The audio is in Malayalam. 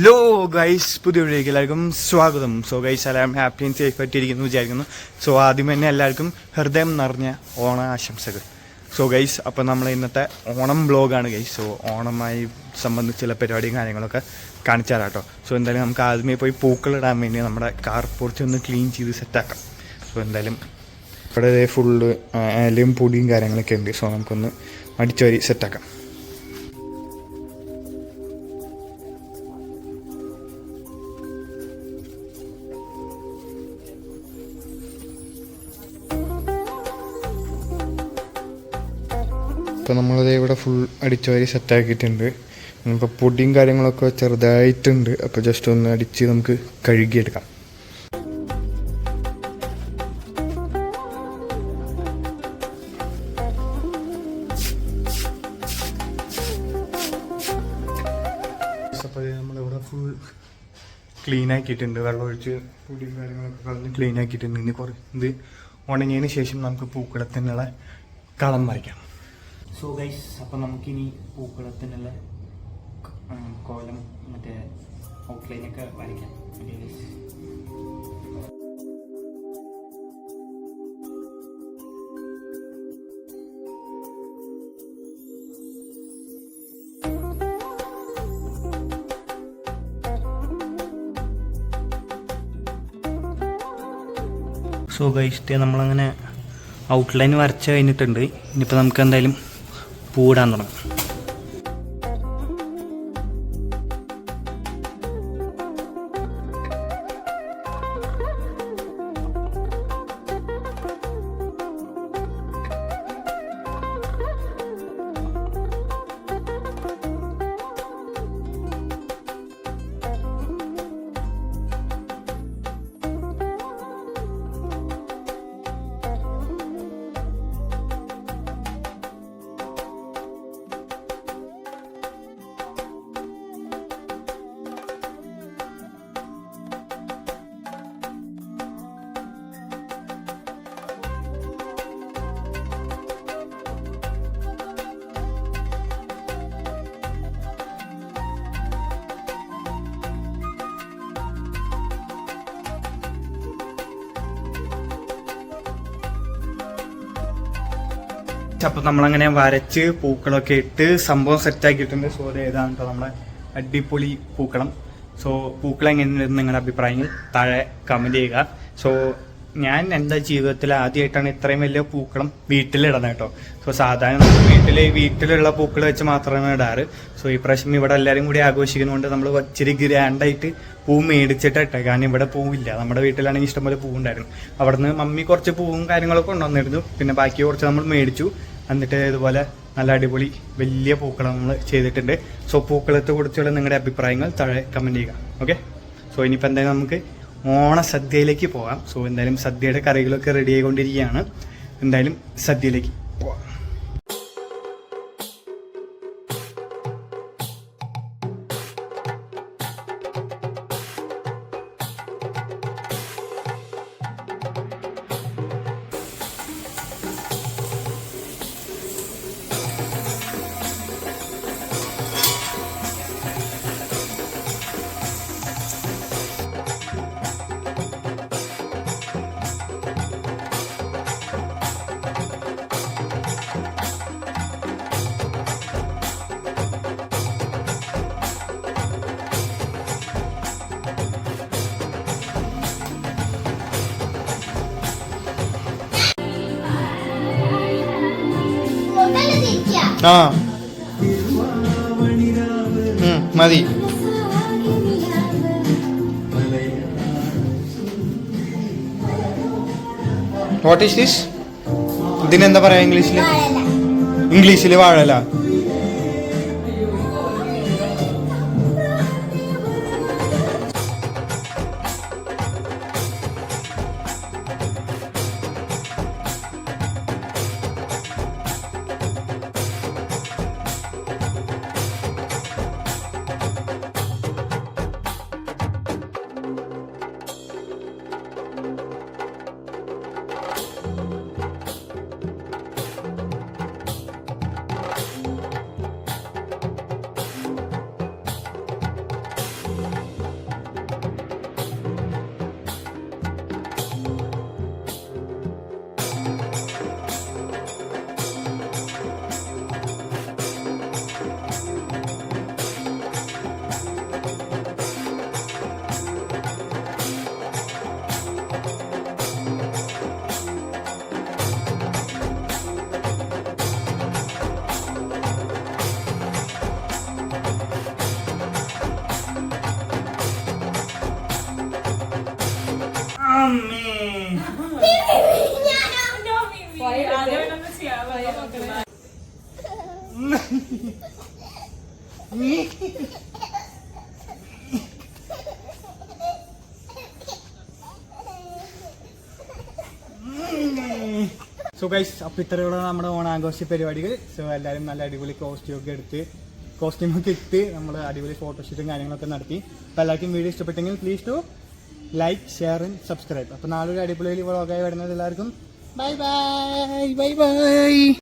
ഹലോ ഗൈസ്, പുതിയ വീഡിയോയ്ക്ക് എല്ലാവർക്കും സ്വാഗതം. സോ ഗൈസ്, എല്ലാം ഹാപ്പി ആൻഡ് സേഫ് ആയിട്ടിരിക്കുന്നു വിചാരിക്കുന്നു. സോ ആദ്യം തന്നെ എല്ലാവർക്കും ഹൃദയം നിറഞ്ഞ ഓണ ആശംസകൾ. സോ ഗൈസ്, അപ്പോൾ നമ്മൾ ഇന്നത്തെ ഓണം ബ്ലോഗാണ് ഗൈസ്. സോ ഓണമായി സംബന്ധിച്ചുള്ള പരിപാടിയും കാര്യങ്ങളൊക്കെ കാണിച്ചു തരാം കേട്ടോ. സോ എന്തായാലും നമുക്ക് ആദ്യമേ പോയി പൂക്കളിടാൻ വേണ്ടി നമ്മുടെ കാർ പോർച്ച് ഒന്ന് ക്ലീൻ ചെയ്ത് സെറ്റാക്കാം. സോ എന്തായാലും ഇവിടെ ഫുള്ള് ഇലയും പൊടിയും കാര്യങ്ങളൊക്കെ ഉണ്ട്. സോ നമുക്കൊന്ന് അടിച്ചുവരി സെറ്റാക്കാം. ഇപ്പോൾ നമ്മളത് ഇവിടെ ഫുൾ അടിച്ചുവാരി സെറ്റാക്കിയിട്ടുണ്ട്. ഇപ്പോൾ പൊടിയും കാര്യങ്ങളൊക്കെ ചെറുതായിട്ടുണ്ട്. അപ്പോൾ ജസ്റ്റ് ഒന്ന് അടിച്ച് നമുക്ക് കഴുകിയെടുക്കാം. അപ്പോൾ നമ്മളിവിടെ ഫുൾ ക്ലീൻ ആക്കിയിട്ടുണ്ട്. വെള്ളമൊഴിച്ച് പൊടിയും കാര്യങ്ങളൊക്കെ കളഞ്ഞ് ക്ലീൻ ആക്കിയിട്ടുണ്ട്. ഇനി കുറേ ഇത് ഉണങ്ങിയതിന് ശേഷം നമുക്ക് പൂക്കളത്തിനുള്ള കളം വരയ്ക്കാം. സോ ഗൈസ്, അപ്പം നമുക്കിനി പൂക്കളത്തിനുള്ള കോലം മറ്റേ ഔട്ട്ലൈനൊക്കെ വരയ്ക്കാം. സോ ഗൈസ്, നമ്മളങ്ങനെ ഔട്ട്ലൈൻ വരച്ച് കഴിഞ്ഞിട്ടുണ്ട്. ഇനിയിപ്പോൾ നമുക്ക് എന്തായാലും പൂടാൻ തുടങ്ങും. അപ്പോൾ നമ്മളങ്ങനെ വരച്ച് പൂക്കളൊക്കെ ഇട്ട് സംഭവം സെറ്റാക്കിയിട്ടുണ്ട്. സോ അത് ഏതാണ് കേട്ടോ നമ്മളെ അടിപൊളി പൂക്കളം. സോ പൂക്കളം എങ്ങനെയുണ്ടെന്ന് നിങ്ങളുടെ അഭിപ്രായങ്ങൾ താഴെ കമൻറ്റ് ചെയ്യുക. സോ ഞാൻ എൻ്റെ ജീവിതത്തിൽ ആദ്യമായിട്ടാണ് ഇത്രയും വലിയ പൂക്കളം വീട്ടിലിടുന്നത് കേട്ടോ. സോ സാധാരണ വീട്ടിലുള്ള പൂക്കൾ വെച്ച് മാത്രമേ ഇടാറ്. സോ ഈ പ്രാവശ്യം ഇവിടെ എല്ലാവരും കൂടി ആഘോഷിക്കുന്നതുകൊണ്ട് നമ്മൾ ഇച്ചിരി ഗ്രാൻഡായിട്ട് പൂ മേടിച്ചിട്ടിട്ടെ. കാരണം ഇവിടെ പൂവില്ല. നമ്മുടെ വീട്ടിലാണെങ്കിൽ ഇഷ്ടംപോലെ പൂവുണ്ടായിരുന്നു. അവിടെ നിന്ന് മമ്മി കുറച്ച് പൂവും കാര്യങ്ങളൊക്കെ കൊണ്ടുവന്നിരുന്നു. പിന്നെ ബാക്കി കുറച്ച് നമ്മൾ മേടിച്ചു. എന്നിട്ട് ഇതുപോലെ നല്ല അടിപൊളി വലിയ പൂക്കളം നമ്മൾ ചെയ്തിട്ടുണ്ട്. സോ പൂക്കളത്തെ കുറിച്ചുള്ള നിങ്ങളുടെ അഭിപ്രായങ്ങൾ താഴെ കമൻറ്റ് ചെയ്യുക. ഓക്കെ, സോ ഇനിയിപ്പോൾ എന്തായാലും നമുക്ക് ഓണസദ്യയിലേക്ക് പോകാം. സോ എന്തായാലും സദ്യയുടെ കറികളൊക്കെ റെഡി ആയിക്കൊണ്ടിരിക്കുകയാണ്. എന്തായാലും സദ്യയിലേക്ക് പോകാം. ആ മതി. What is this? ഇതിനെന്താ പറയാ ഇംഗ്ലീഷില്? വാഴല. അമ്മേ. സോ ഗൈസ്, അപ്പോൾ ഇത്രയുള്ള നമ്മുടെ ഓണാഘോഷ പരിപാടികൾ. സോ എല്ലാവരും നല്ല അടിപൊളി കോസ്റ്റ്യൂമൊക്കെ ഇട്ട് നമ്മൾ അടിപൊളി ഫോട്ടോഷൂട്ടും കാര്യങ്ങളൊക്കെ നടത്തി. അപ്പോൾ എല്ലാവർക്കും വീഡിയോ ഇഷ്ടപ്പെട്ടെങ്കിൽ please to like, share and subscribe. അപ്പോൾ നാളെ ഒരു അടിപൊളി വ്ളോഗായി വരുന്നത് എല്ലാവർക്കും ബൈ ബൈ.